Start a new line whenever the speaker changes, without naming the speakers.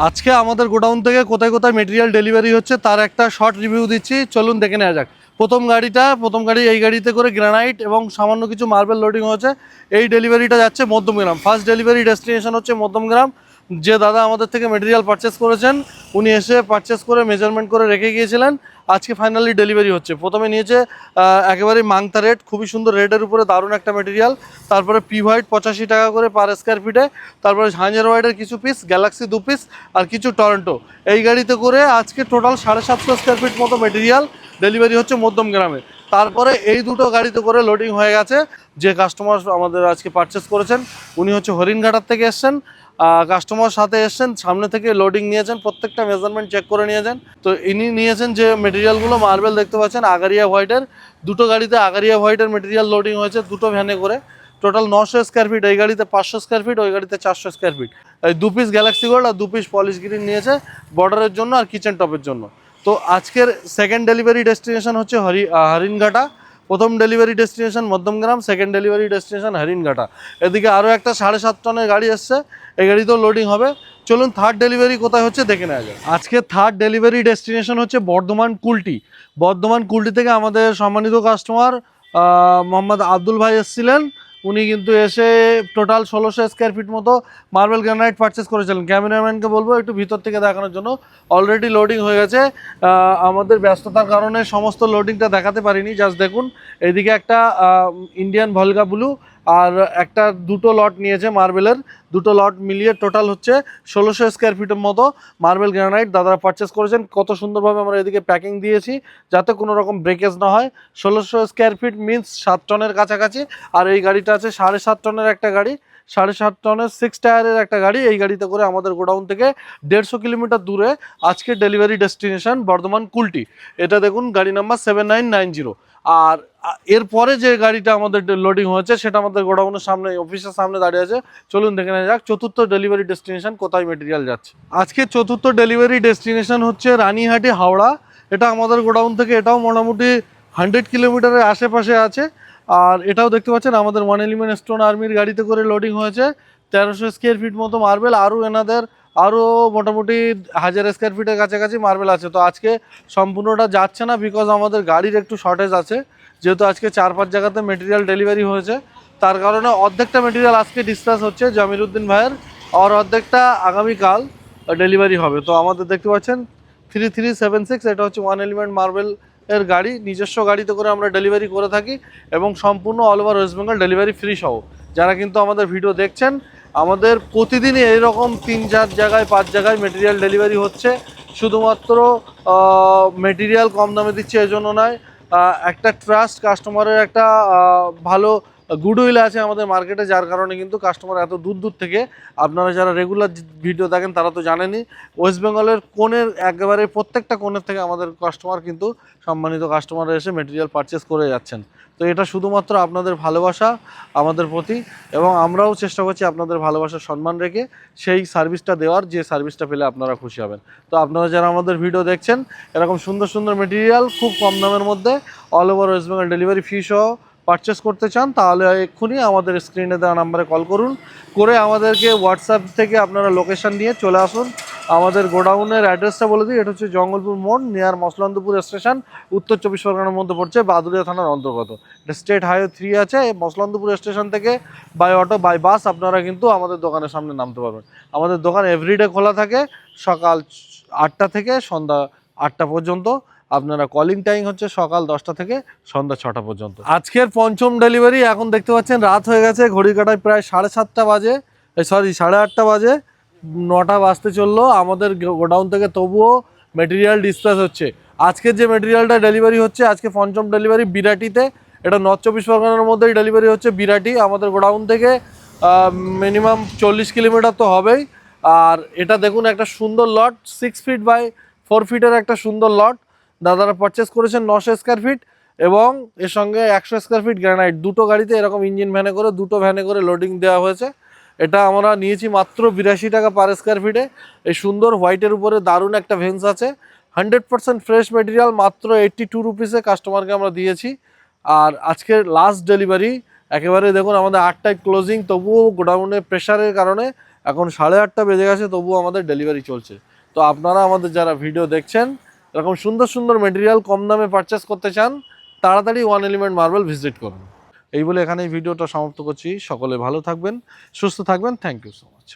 আজকে আমাদের গোডাউন থেকে কোথায় কোথায় মেটেরিয়াল ডেলিভারি হচ্ছে তার একটা শর্ট রিভিউ দিচ্ছি, চলুন দেখে নেওয়া যাক। প্রথম গাড়ি এই গাড়িতে করে গ্রানাইট এবং সামান্য কিছু মার্বেল লোডিং হচ্ছে। এই ডেলিভারিটা যাচ্ছে মধ্যমগ্রাম। ফার্স্ট ডেলিভারি ডেস্টিনেশন হচ্ছে মধ্যমগ্রাম। যে দাদা আমাদের থেকে মেটেরিয়াল পারচেস করেছেন উনি এসে পারচেস করে মেজারমেন্ট করে রেখে গিয়েছিলেন, আজকে ফাইনালি ডেলিভারি হচ্ছে। প্রথমে নিয়েছে একেবারে মাংতা রেট, খুবই সুন্দর রেটের উপরে দারুণ একটা মেটেরিয়াল। তারপরে পি হোয়াইট 85 টাকা করে পার স্কোয়ার ফিটে, তারপরে ঝাঁঝের হোয়াইটের কিছু পিস, গ্যালাক্সি 2 পিস আর কিছু টরন্টো। এই গাড়িতে করে আজকে টোটাল 750 স্কোয়ার ফিট মতো মেটেরিয়াল ডেলিভারি হচ্ছে মধ্যমগ্রামে। তারপরে এই দুটো গাড়িতে করে লোডিং হয়ে গেছে। যে কাস্টমার আমাদের আজকে পারচেস করেছেন উনি হচ্ছে হরিণঘাটার থেকে এসছেন, কাস্টমার সাথে এসছেন, সামনে থেকে লোডিং নিয়েছেন, প্রত্যেকটা মেজারমেন্ট চেক করে নিয়েছেন। তো ইনি নিয়েছেন যে মেটেরিয়ালগুলো মার্বেল দেখতে পাচ্ছেন আগারিয়া হোয়াইটের, দুটো গাড়িতে আগারিয়া হোয়াইটের মেটেরিয়াল লোডিং হয়েছে দুটো ভ্যানে করে। টোটাল 900 স্কোয়ার ফিট, এই গাড়িতে 500 স্কোয়ার ফিট, ওই গাড়িতে 400 স্কোয়ার ফিট। এই 2 পিস গ্যালাক্সি গোল্ড আর 2 পিস পলিশ গ্রিন নিয়েছে বর্ডারের জন্য আর কিচেন টপের জন্য। তো আজকের সেকেন্ড ডেলিভারি ডেস্টিনেশন হচ্ছে হরিণঘাটা। প্রথম delivery destination Madhyamgram, second delivery destination Haringhata. এদিকে আরও একটা 7.5 টনের গাড়ি এসছে, এই গাড়িতেও লোডিং হবে। চলুন থার্ড ডেলিভারি কোথায় হচ্ছে দেখে নেওয়া যায়। আজকে থার্ড ডেলিভারি ডেস্টিনেশন হচ্ছে বর্ধমান কুলটি। বর্ধমান কুলটি থেকে আমাদের সম্মানিত কাস্টমার মোহাম্মদ আব্দুল ভাই এসেছিলেন। উনি কিন্তু এসে টোটাল 1600 স্কোয়ার ফিট মতো মার্বেল গ্রানাইট পারচেস করেছিলেন। ক্যামেরাম্যানকে বলবো একটু ভিতর থেকে দেখানোর জন্য। অলরেডি লোডিং হয়ে গেছে, আমাদের ব্যস্ততার কারণে সমস্ত লোডিংটা দেখাতে পারিনি। জাস্ট দেখুন, এইদিকে একটা ইন্ডিয়ান ভলগা ব্লু আর একটা দুটো লট নিয়েছে মার্বেলের, দুটো লট মিলিয়ে টোটাল হচ্ছে 1600 স্কোয়ার ফিটের মতো মার্বেল গ্রানাইট দাদারা পারচেস করেছেন। কত সুন্দরভাবে আমরা এদিকে প্যাকিং দিয়েছি যাতে কোনো রকম ব্রেকেজ না হয়। 1600 স্কোয়ার ফিট মিনস 7 টনের কাছাকাছি। আর এই গাড়িটা আছে 7.5 টনের একটা গাড়ি, 7.5 টনের 6 টায়ারের একটা গাড়ি। এই গাড়িতে করে আমাদের গোডাউন থেকে 150 কিলোমিটার দূরে আজকে ডেলিভারি ডেস্টিনেশন বর্ধমান কুলটি। এটা দেখুন গাড়ি নাম্বার 7990। আর এরপরে যে গাড়িটা আমাদের লোডিং হয়েছে সেটা আমাদের গোডাউনের সামনে, অফিসের সামনে দাঁড়িয়ে আছে। চলুন দেখে নেওয়া যাক চতুর্থ ডেলিভারি ডেস্টিনেশন কোথায় মেটেরিয়াল যাচ্ছে। আজকে চতুর্থ ডেলিভারি ডেস্টিনেশন হচ্ছে রানীহাটি হাওড়া। এটা আমাদের গোডাউন থেকে এটাও মোটামুটি 100 কিলোমিটারের আশেপাশে আছে। আর এটাও দেখতে পাচ্ছেন আমাদের 1 এলিমেন্ট স্টোন আর্মির গাড়িতে করে লোডিং হয়েছে 1300 স্কোয়ার ফিট মতো মার্বেল। আরও এনাদের আরও মোটামুটি 1000 স্কোয়ার ফিটের কাছাকাছি মার্বেল আছে। তো আজকে সম্পূর্ণটা যাচ্ছে না বিকজ আমাদের গাড়ির একটু শর্টেজ আছে, যেহেতু আজকে 4-5 জায়গাতে মেটেরিয়াল ডেলিভারি হয়েছে। তার কারণে অর্ধেকটা মেটেরিয়াল আজকে ডিসপ্যাচ হচ্ছে জামিরুদ্দিন ভাইয়ের, আর অর্ধেকটা আগামীকাল ডেলিভারি হবে। তো আমাদের দেখতে পাচ্ছেন 3376, এটা হচ্ছে 1 এলিমেন্ট মার্বেল এর গাড়ি। নিজস্ব গাড়িতে করে আমরা ডেলিভারি করে থাকি এবং সম্পূর্ণ all over West Bengal delivery free সহ। যারা কিন্তু আমাদের ভিডিও দেখছেন, আমাদের প্রতিদিনই এইরকম 3-4 জায়গায় 5 জায়গায় মেটেরিয়াল ডেলিভারি হচ্ছে। শুধুমাত্র মেটেরিয়াল কম দামে দিচ্ছে এজন্য নয়, একটা ট্রাস্ট কাস্টমারের একটা ভালো গুডউইল আছে আমাদের মার্কেটে, যার কারণে কিন্তু কাস্টমার এত দূর দূর থেকে, আপনারা যারা রেগুলার ভিডিও দেখেন তারা তো জানেনই, ওয়েস্ট বেঙ্গলের কোণের একেবারে প্রত্যেকটা কোণের থেকে আমাদের কাস্টমার কিন্তু সম্মানিত কাস্টমাররা এসে মেটেরিয়াল পারচেস করে যাচ্ছেন। তো এটা শুধুমাত্র আপনাদের ভালোবাসা আমাদের প্রতি, এবং আমরাও চেষ্টা করছি আপনাদের ভালোবাসার সম্মান রেখে সেই সার্ভিসটা দেওয়ার, যে সার্ভিসটা পেলে আপনারা খুশি হবেন। তো আপনারা যারা আমাদের ভিডিও দেখছেন, এরকম সুন্দর সুন্দর মেটেরিয়াল খুব কম দামের মধ্যে all over West Bengal delivery ফি সহ পারচেস করতে চান, তাহলে এক্ষুনি আমাদের স্ক্রিনে দেওয়া নাম্বারে কল করুন, করে আমাদেরকে হোয়াটসঅ্যাপ থেকে আপনারা লোকেশান নিয়ে চলে আসুন। আমাদের গোডাউনের অ্যাড্রেসটা বলে দিই, এটা হচ্ছে জঙ্গলপুর মোড় নিয়ার মসলন্দপুর স্টেশন, উত্তর 24 পরগনার মধ্যে পড়ছে, বাদুড়িয়া থানার অন্তর্গত। এটা স্টেট হাইওয়ে 3 আছে। মসলন্দপুর স্টেশন থেকে বাই অটো বাই বাস আপনারা কিন্তু আমাদের দোকানের সামনে নামতে পারবেন। আমাদের দোকান এভরিডে খোলা থাকে সকাল 8টা থেকে সন্ধ্যা 8টা পর্যন্ত। আপনারা কলিং টাইম হচ্ছে সকাল 10টা থেকে সন্ধ্যা 6টা পর্যন্ত। আজকের পঞ্চম ডেলিভারি, এখন দেখতে পাচ্ছেন রাত হয়ে গেছে, ঘড়ি কাটায় প্রায় 7:30 বাজে, 8:30 বাজে, 9টা বাজতে চললো। আমাদের গোডাউন থেকে তবুও মেটেরিয়াল ডিসপ্যাচ হচ্ছে। আজকের যে মেটেরিয়ালটা ডেলিভারি হচ্ছে, আজকে পঞ্চম ডেলিভারি বিরাটিতে, এটা নর্থ 24 পরগনার মধ্যেই ডেলিভারি হচ্ছে বিরাটি। আমাদের গোডাউন থেকে মিনিমাম 40 কিলোমিটার তো হবেই। আর এটা দেখুন একটা সুন্দর লট, 6 ফিট বাই 4 ফিটের একটা সুন্দর লট দাদারা পারচেস করেছেন 900 স্কোয়ার ফিট, এবং এর সঙ্গে 100 স্কোয়ার ফিট গ্রানাইট। দুটো গাড়িতে এরকম ইঞ্জিন ভ্যানে করে, দুটো ভ্যানে করে লোডিং দেওয়া হয়েছে। এটা আমরা নিয়েছি মাত্র 82 টাকা পার স্কোয়ার ফিটে। এই সুন্দর হোয়াইটের উপরে দারুণ একটা ভেন্স আছে, 100% ফ্রেশ মেটেরিয়াল, মাত্র 82 রুপিসে কাস্টমারকে আমরা দিয়েছি। আর আজকের লাস্ট ডেলিভারি একেবারে দেখুন, আমাদের 8টায় ক্লোজিং, তবুও গোডাউনে প্রেশারের কারণে এখন 8:30 বেজে গেছে, তবুও আমাদের ডেলিভারি চলছে। তো আপনারা আমাদের যারা ভিডিও দেখছেন, এরকম সুন্দর সুন্দর মেটেরিয়াল কম দামে পারচেস করতে চান, তাড়াতাড়ি ওয়ান এলিমেন্ট মার্বেল ভিজিট করুন। এই বলে এখানে এই ভিডিওটা সমাপ্ত করছি। সকলে ভালো থাকবেন, সুস্থ থাকবেন। Thank you so much.